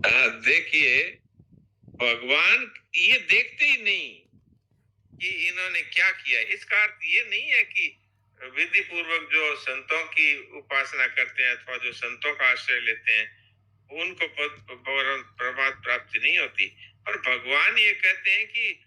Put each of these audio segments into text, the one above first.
देखिए, भगवान ये देखते ही नहीं कि इन्होंने क्या किया। इसका अर्थ ये नहीं है कि विधि पूर्वक जो संतों की उपासना करते हैं अथवा जो संतों का आश्रय लेते हैं उनको प्रभात प्राप्ति नहीं होती। और भगवान ये कहते हैं कि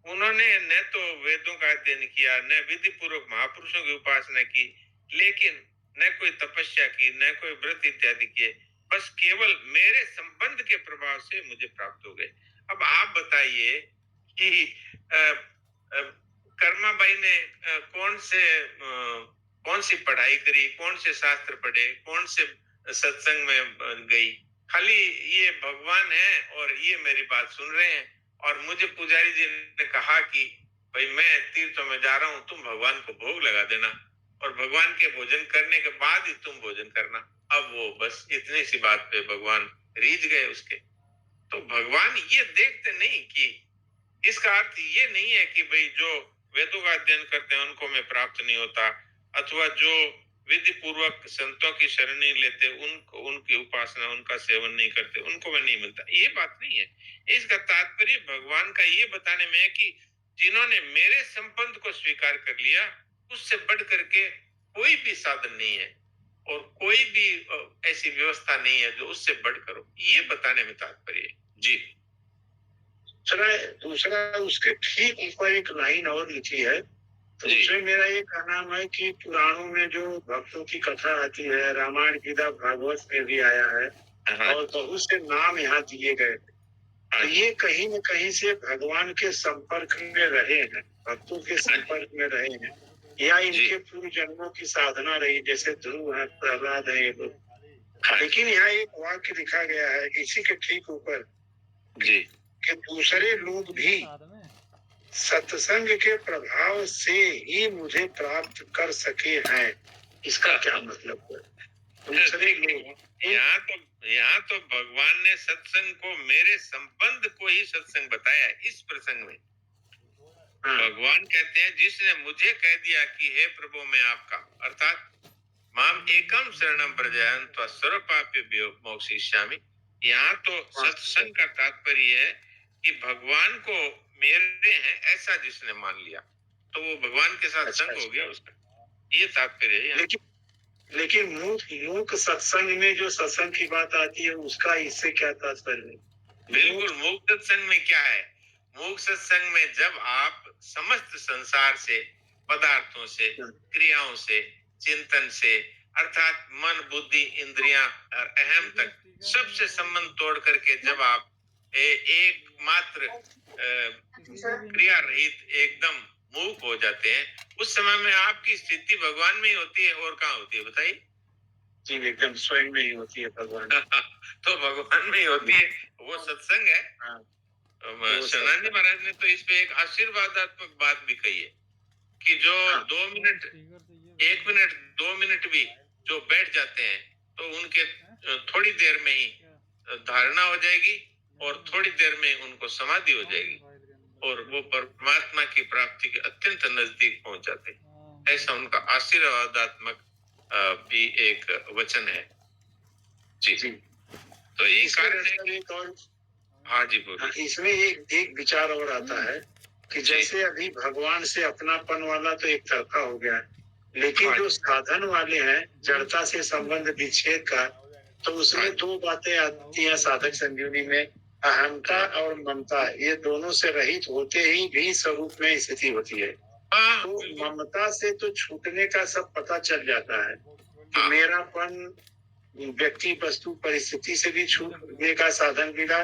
उन्होंने न तो वेदों का अध्ययन किया, न विधि पूर्वक महापुरुषों की उपासना की, लेकिन न कोई तपस्या की, न कोई व्रत इत्यादि किए, बस केवल मेरे संबंध के प्रभाव से मुझे प्राप्त हो गए। अब आप बताइए कि कर्माबाई ने कौन सी पढ़ाई करी, कौन से शास्त्र पढ़े, कौन से सत्संग में गई? खाली ये भगवान है और ये मेरी बात सुन रहे हैं और मुझे पुजारी जी ने कहा कि भाई मैं तीर्थों में जा रहा हूँ, तुम भगवान को भोग लगा देना और भगवान के भोजन करने के बाद ही तुम भोजन करना। अब वो बस इतनी सी बात पे भगवान रीझ गए उसके। तो भगवान ये देखते नहीं कि इसका अर्थ ये नहीं है कि भाई जो वेदों का अध्ययन करते हैं उनको मैं प्राप्त नहीं होता, अथवा जो विधि पूर्वक संतों की शरण नहीं लेते, उनको उनकी उपासना उनका सेवन नहीं करते, उनको मैं नहीं मिलता। ये बात नहीं है। इसका तात्पर्य भगवान का ये बताने में है कि जिन्होंने मेरे संबंध को स्वीकार कर लिया उससे बढ़ करके कोई भी साधन नहीं है और कोई भी ऐसी व्यवस्था नहीं है जो उससे बढ़कर हो। ये बताने में तात्पर्य है। जी। दूसरा उसके ठीक ऊपर एक लाइन और लिखी है, तो उसमें मेरा ये कहना है कि पुराणों में जो भक्तों की कथा आती है, रामायण गीता भागवत में भी आया है और बहुत से नाम यहाँ दिए गए, तो ये कहीं न कहीं से भगवान के संपर्क में रहे हैं, भक्तों के संपर्क में रहे हैं, या इनके पूर्व जन्मों की साधना रही, जैसे ध्रुव है, प्रहलाद है, ये लोग। लेकिन यहाँ एक वाक्य लिखा गया है इसी के ठीक ऊपर जी कि दूसरे लोग भी सत्संग के प्रभाव से ही मुझे प्राप्त कर सके हैं। इसका क्या मतलब है? दूसरे लोग, यहाँ तो भगवान ने सत्संग को, मेरे संबंध को ही सत्संग बताया है इस प्रसंग में। भगवान कहते हैं जिसने मुझे कह दिया कि हे प्रभु मैं आपका, अर्थात माम एकम शरणम प्रजायन त्वा सर्व पापेभ्यो मोक्षयिष्यामि। यहाँ तो सत्संग का तात्पर्य है कि भगवान को मेरे हैं ऐसा जिसने मान लिया तो वो भगवान के साथ संग हो गया उसका। ये तात्पर्य है। लेकिन मूक सत्संग में जो सत्संग की बात आती है उसका इससे क्या तात्पर्य है? बिल्कुल, मूक सत्संग में क्या है? मूक सत्संग में जब आप समस्त संसार से, पदार्थों से, क्रियाओं से, चिंतन से, अर्थात मन, बुद्धि, इंद्रियां और अहम तक सबसे संबंध तोड़ करके जब आप एकमात्र क्रिया रहित एकदम मूक हो जाते हैं, उस समय में आपकी स्थिति भगवान में ही होती है। और कहाँ होती है बताइए? जी, एकदम स्वयं में ही होती है भगवान। तो भगवान में ही होती है, वो सत्संग है। शरणानंद महाराज ने तो इस पे एक आशीर्वादात्मक बात भी कही है कि जो 2 मिनट, 1 मिनट, 2 मिनट भी जो बैठ जाते हैं तो उनके थोड़ी देर में ही धारणा हो जाएगी और थोड़ी देर में उनको समाधि हो जाएगी और वो परमात्मा की प्राप्ति के अत्यंत नजदीक पहुंच जाते हैं। ऐसा उनका आशीर्वादात्मक भी एक वचन है। जी। तो ये कारण है कि हाँ जी बोलिए। इसमें एक विचार और आता है कि जैसे अभी भगवान से अपनापन वाला तो एक तरफा हो गया है, लेकिन जो साधन वाले हैं जड़ता से संबंध विच्छेद का, तो उसमें 2 बातें आती हैं साधक संजीवनी में, अहंता और ममता। ये दोनों से रहित होते ही भी स्वरूप में स्थिति होती है। तो ममता से तो छूटने का सब पता चल जाता है कि मेरापन व्यक्ति, वस्तु, परिस्थिति से भी छूटने का साधन मिला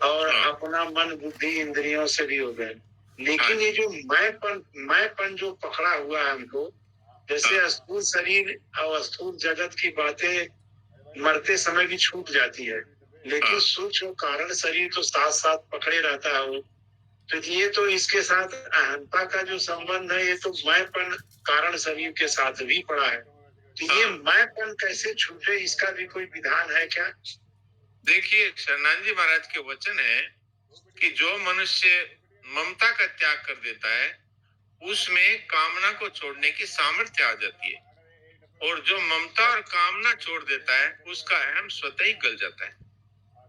और अपना मन, बुद्धि, इंद्रियों से भी हो गए। लेकिन ये जो मैंपन जो पकड़ा हुआ है हमको, जैसे स्थूल शरीर और स्थूल जगत की बातें मरते समय भी छूट जाती है, लेकिन सूक्ष्म कारण शरीर तो साथ साथ पकड़े रहता है। तो ये तो इसके साथ अहंता का जो संबंध है, ये तो मैंपन कारण शरीर के साथ भी पड़ा है। तो ये मैंपन कैसे छूटे, इसका भी कोई विधान है क्या? देखिए, शरणानंद जी महाराज के वचन है कि जो मनुष्य ममता का त्याग कर देता है उसमें कामना को छोड़ने की सामर्थ्य आ जाती है और जो ममता और कामना छोड़ देता है उसका अहम स्वतः ही गल जाता है।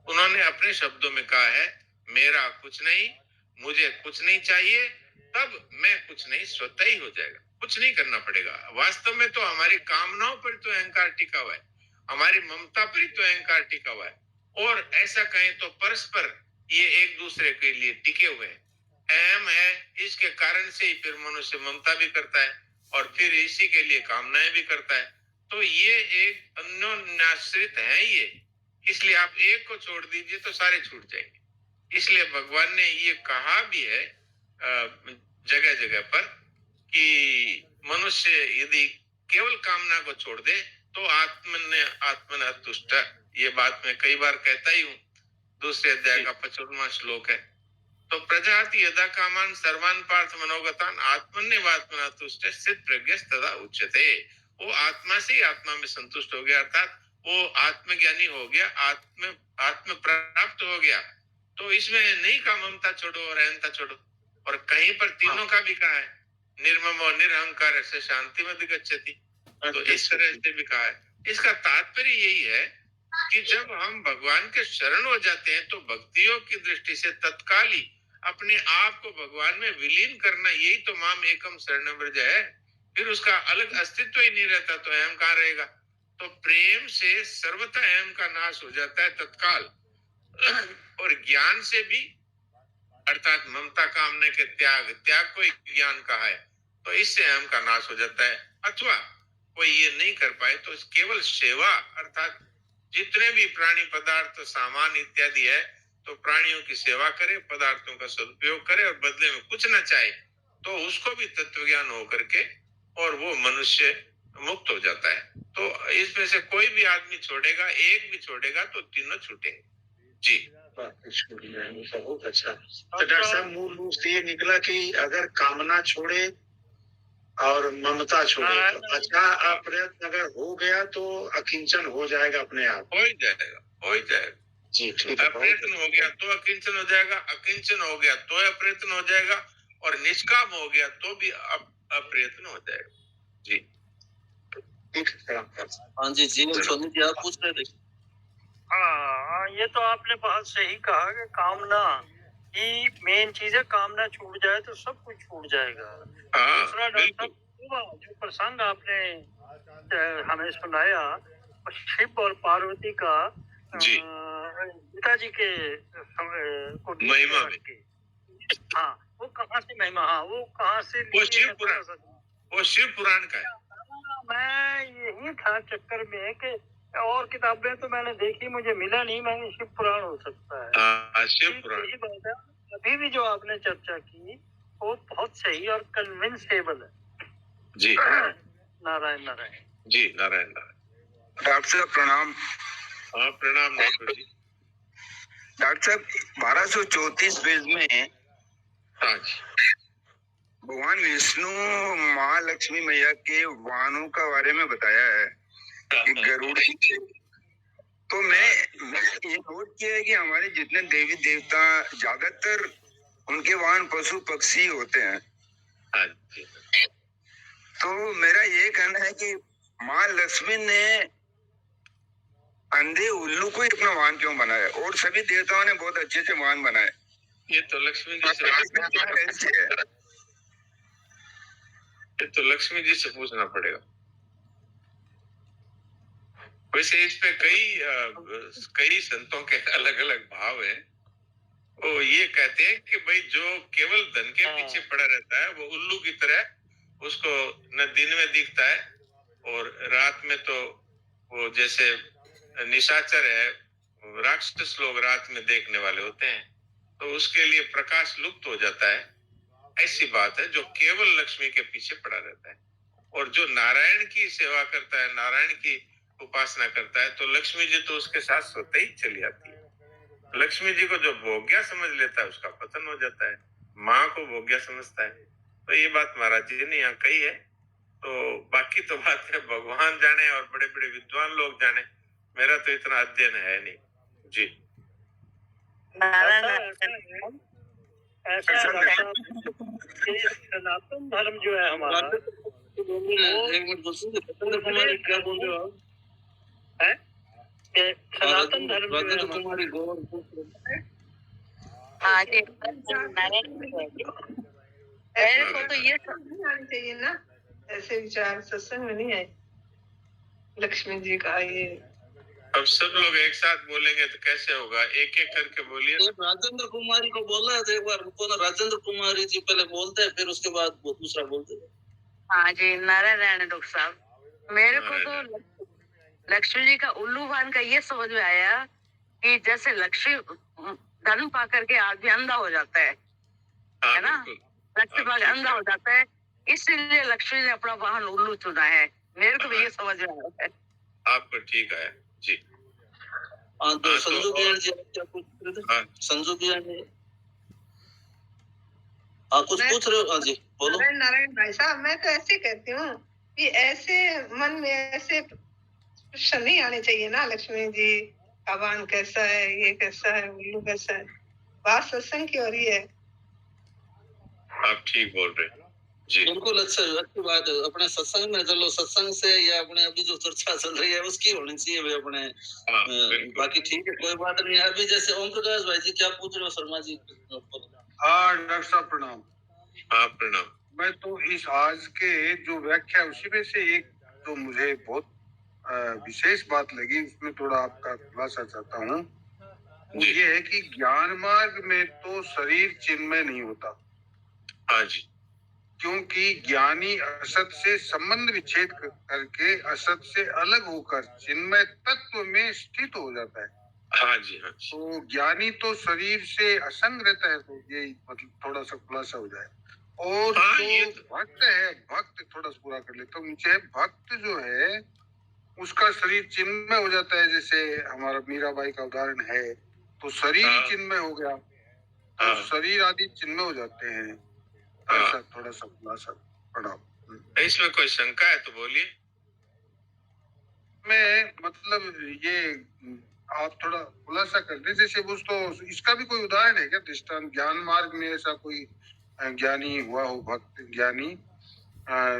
उन्होंने अपने शब्दों में कहा है, मेरा कुछ नहीं, मुझे कुछ नहीं चाहिए, तब मैं कुछ नहीं, स्वतः ही हो जाएगा, कुछ नहीं करना पड़ेगा। वास्तव में तो हमारी कामनाओं पर तो अहंकार टिका हुआ है, हमारी ममता पर ही तो अहंकार टिका हुआ है, और ऐसा कहें तो परस्पर ये एक दूसरे के लिए टिके हुए हैं। अहम है, इसके कारण से ही फिर मनुष्य ममता भी करता है और फिर इसी के लिए कामनाएं भी करता है। तो ये एक अन्योन्याश्रित है ये, इसलिए आप एक को छोड़ दीजिए तो सारे छूट जाएंगे। इसलिए भगवान ने ये कहा भी है जगह जगह पर कि मनुष्य यदि केवल कामना को छोड़ दे तो आत्मन तुष्ट, ये बात मैं कई बार कहता ही हूँ। दूसरे अध्याय का 55वां श्लोक है। तो प्रजाति यदा कामान सर्वान पार्थ मनोगतान आत्मन्यवात्मना तुष्ट स्थित प्रज्ञ तदा उच्यते। वो आत्मा से ही आत्मा में संतुष्ट हो गया, अर्थात वो आत्मज्ञानी हो गया, आत्म प्राप्त हो गया। तो इसमें नहीं कहा ममता छोड़ो और अहंता छोड़ो, और कहीं पर तीनों का भी कहा है, निर्ममो निरहंकार से शांति में गच्छति, तो इस तरह से भी कहा है। इसका तात्पर्य यही है कि जब हम भगवान के शरण हो जाते हैं तो भक्तियों की दृष्टि से तत्काल ही अपने आप को भगवान में विलीन करना, यही तो माम एकम शरणम व्रज है। फिर उसका अलग अस्तित्व ही नहीं रहता तो अहम कहाँ रहेगा। तो प्रेम से सर्वथा अहम का नाश हो जाता है तत्काल, और ज्ञान से भी, अर्थात ममता कामना के त्याग को ज्ञान कहा है, तो इससे अहम का नाश हो जाता है। अथवा कोई ये नहीं कर पाए तो केवल सेवा, अर्थात जितने भी प्राणी पदार्थ सामान इत्यादि है, तो प्राणियों की सेवा करे, पदार्थों का सदुपयोग करे और बदले में कुछ न चाहे, तो उसको भी तत्व ज्ञान होकर के और वो मनुष्य मुक्त हो जाता है। तो इसमें से कोई भी आदमी छोड़ेगा, एक भी छोड़ेगा तो तीनों छूटेंगे। जी बहुत अच्छा। तो डॉक्टर साहब मूल रूप से ये निकला कि अगर कामना छोड़े और ममता छोड़े तो अच्छा अप्रयत्न अगर हो गया तो अकिंचन हो जाएगा, अपने आप हो ही जाएगा, हो ही जाएगा। जी ठीक है। अप्रयत्न हो गया तो अकिंचन हो जाएगा, अकिंचन हो गया तो अप्रयत्न हो जाएगा, और निष्काम हो गया तो भी अप्रयत्न हो जाएगा। जी हाँ जी सोनी जी आप पूछ रहे थे। हाँ, ये तो आपने बहुत सही कहा कि कामना ही मेन चीज है, कामना छूट जाए तो सब कुछ छूट जाएगा। दूसरा डॉक्टर जो प्रसंग आपने हमें सुनाया शिव और पार्वती का, पिताजी के महिमा में, हाँ वो कहाँ से महिमा, हाँ वो कहाँ से, वो शिव पुराण का है। मैं यही था चक्कर में कि और किताबें तो मैंने देखी, मुझे मिला नहीं, मैंने शिव पुराण हो सकता है। शिव पुराण अभी भी जो आपने चर्चा की वो बहुत सही और कन्विंसेबल है। जी नारायण नारायण। जी नारायण नारायण। डॉक्टर साहब प्रणाम। हाँ प्रणाम डॉक्टर जी। डॉक्टर साहब 1234 पेज में हाँ जी भगवान विष्णु महालक्ष्मी मैया के वाहनों का बारे में बताया है कि गरुड़। तो मैं ये नोट किया है कि हमारे जितने देवी देवता ज्यादातर उनके वाहन पशु पक्षी होते हैं। हाँ जी। तो मेरा ये कहना है कि माँ लक्ष्मी ने अंधे उल्लू को ही अपना वाहन क्यों बनाया, और सभी देवताओं ने बहुत अच्छे से वाहन बनाए। ये तो लक्ष्मी जी से तो लक्ष्मी जी से पूछना पड़ेगा। वैसे इस पे कई संतों के अलग अलग भाव हैं। वो ये कहते हैं कि भाई जो केवल धन के पीछे पड़ा रहता है वो उल्लू की तरह, उसको न दिन में दिखता है और रात में तो वो जैसे निशाचर है, राक्षस लोग रात में देखने वाले होते हैं, तो उसके लिए प्रकाश लुप्त हो जाता है। ऐसी बात है जो केवल लक्ष्मी के पीछे पड़ा रहता है, और जो नारायण की सेवा करता है, नारायण की उपासना करता है, तो लक्ष्मी जी तो उसके साथ स्वतः ही चली आती है। लक्ष्मी जी को जो भोग्या समझ लेता है उसका पतन हो जाता है, माँ को भोग्या समझता है। तो ये बात महाराज जी ने यहाँ कही है। तो बाकी तो बात है भगवान जाने और बड़े बड़े विद्वान लोग जाने, मेरा तो इतना अध्ययन है नहीं। जी ऐसा सनातन धर्म जो है हमारा, एक मिनट क्या बोल रहे हो आप? सनातन धर्म जो है राजेंद्र हमारा। कुमारी गौर हाँ जी, मेरे को तो ये समझ आनी चाहिए ना, ऐसे विचार सत्संग में नहीं आए लक्ष्मी जी का ये। अब सब लोग एक साथ बोलेंगे तो कैसे होगा, एक एक करके बोलिए। राजेंद्र कुमारी को बोला है, एक बार रुको ना, राजेंद्र कुमारी जी पहले बोलते हैं, फिर उसके बाद वो दूसरा बोलते हैं। हाँ जी, नारायण डॉक्टर साहब, मेरे को तो लक्ष्मी जी का उल्लू भान का ये समझ में आया कि जैसे लक्ष्मी धन पा करके आदमी अंधा हो जाता है ना, लक्ष्मी पा अंधा हो जाता है, इसलिए लक्ष्मी ने अपना वाहन उल्लू चुना है। मेरे को भी ये समझ में आया है। आपको ठीक आया जी। हाँ, तो संजू बिहार जी क्या पूछ रहे थे? हाँ। संजू बिहार जी, हाँ कुछ पूछ रहे हो? हाँ जी बोलो। नारायण भाई साहब, मैं तो ऐसे कहती हूँ कि ऐसे मन में ऐसे प्रश्न नहीं आने चाहिए ना, लक्ष्मी जी का वाहन कैसा है, ये कैसा है, उल्लू कैसा है। बात सत्संग की हो रही है। आप ठीक बोल रहे हैं जी। बिल्कुल, अच्छी बात है। अपने सत्संग में चलो, सत्संग से या अपने अभी जो चर्चा चल रही है उसकी होनी चाहिए भाई अपने। बाकी ठीक है, कोई बात नहीं। अभी जैसे ओम प्रकाश भाई जी क्या पूछ रहे हो शर्मा जी? हाँ डॉक्टर साहब प्रणाम। हाँ प्रणाम। मैं तो इस आज के जो व्याख्या उसी में से एक जो मुझे बहुत विशेष बात लगी, उसमें थोड़ा आपका खुलासा चाहता हूँ। वो ये है कि ज्ञान मार्ग में तो शरीर चिन्मय नहीं होता। हाँ जी। क्योंकि ज्ञानी असत से संबंध विच्छेद करके असत से अलग होकर चिन्मय तत्व में स्थित हो जाता है। हाँ जी, हाँ जी। तो ज्ञानी तो शरीर से असंग रहता है, तो ये मतलब थोड़ा सा खुलासा हो जाए। और हाँ, जो भक्त है, भक्त थोड़ा सा पूरा कर लेता हूँ नीचे। भक्त जो है उसका शरीर चिन्मय हो जाता है, जैसे हमारा मीराबाई का उदाहरण है, तो शरीर ही चिन्मय हो गया, तो शरीर आदि चिन्मय हो जाते हैं। ऐसा थोड़ा सा खुलासा पढ़ा। इसमें कोई शंका है तो बोलिए। मैं मतलब ये आप थोड़ा खुलासा कर दें, जैसे वो तो इसका भी कोई उदाहरण है क्या दृष्टांत? ज्ञान मार्ग में ऐसा कोई ज्ञानी हुआ हो, भक्त ज्ञानी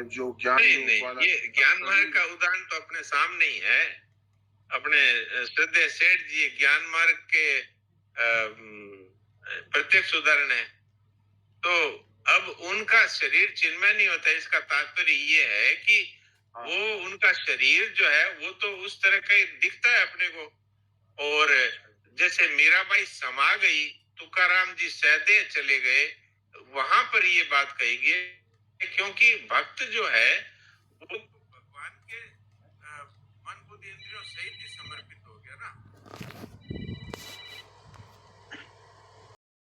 जो ज्ञान नहीं, ये ज्ञान मार्ग का उदाहरण तो अपने सामने ही है। अपने श्रद्धेय सेठ जी ज्ञान मार्ग के प्रत्यक्ष उदाहरण है। तो अब उनका शरीर चिन्मय नहीं होता, इसका तात्पर्य ये है कि वो उनका शरीर जो है वो तो उस तरह का दिखता है अपने को। और जैसे मीराबाई समा गई, तुकाराम जी सहदे चले गए, वहां पर ये बात कही गई, क्योंकि भक्त जो है वो